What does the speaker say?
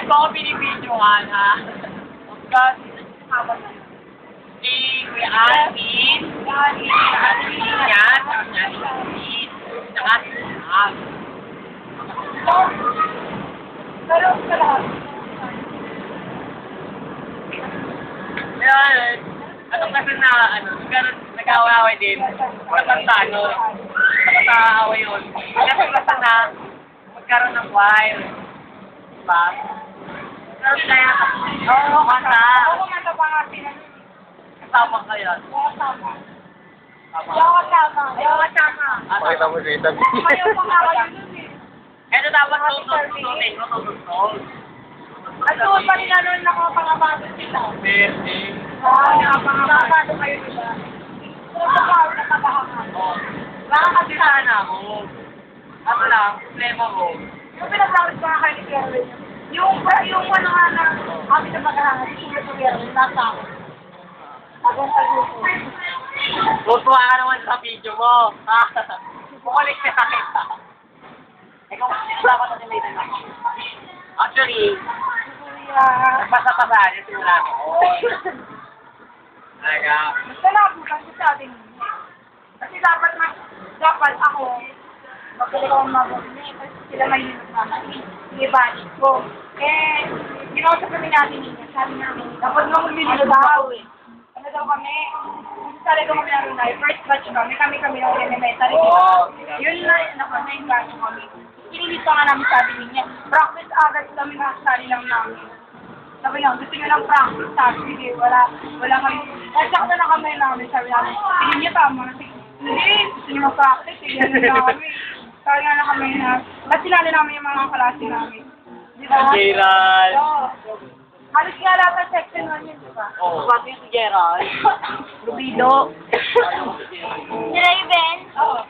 mo ako binibidyohan, ha? Kasi, si Kuya Alvin, saka si Lian, saka si Alvin, saka si Sam. Pero sa lahat. Ayan, ano kasi na, nag-away din, matanda, nag-away yun. Kasi kasi na, magkaroon ng wire. Diba? Pero kaya, oo, kanta. Ako kumanta pa nga sila. Kasama ka yan. Tama. Tama. Ayaw tama. Pakita mo si Ethan. Ayaw pa nga kayo nun eh. Ito dapat tututunin ko, tututunin. At doon pa rin ano nakapangabado sila. Pwede. Oo, nakapangabado kayo diba? Pero sa kao nakabahangan. Oo. Nakakabisa na ako. Ano lang, problema ko. Yung pinag-promise ko nga kayo ni Kerwin. Yung ano nga na kami na maghahangan, sulat ko Kerwin, nasa ako. Agad tayo. Tutuwa ka naman sa video mo. Bukalik ka kita. Ikaw, dapat na nilitan ako. Actually, nagpasa-pasa niya simula ko. Talaga. Basta nabukan ko sa atin. Kasi dapat ako, magaling akong mag-ulit. Kasi sila may hinot naman. I-banish ko. Eh, ginausap kami natin niya. Sabi namin, dapat mo magbibilo daw eh. Ano daw kami? Sabi ko kami namin na, first batch kami ng elementary. Yun na kami, yung batch kami. Pinilit pa nga namin sabi niya, practice agad kami nakasali lang namin. Sabi niya, gusto niyo lang practice, sabi sige, wala kami. Kasi ako na kami namin, sabi namin, hindi niya tama. Hindi, gusto niyo mag-practice, sige na kami. Sabi nga na kami na, at sinali namin yung mga kalasi namin. Di ba? Gerald. Oo. Halos nga lahat ng section 1 yun, di ba? Oo. Pati si Gerald. Rubido. Si Raven? Oo.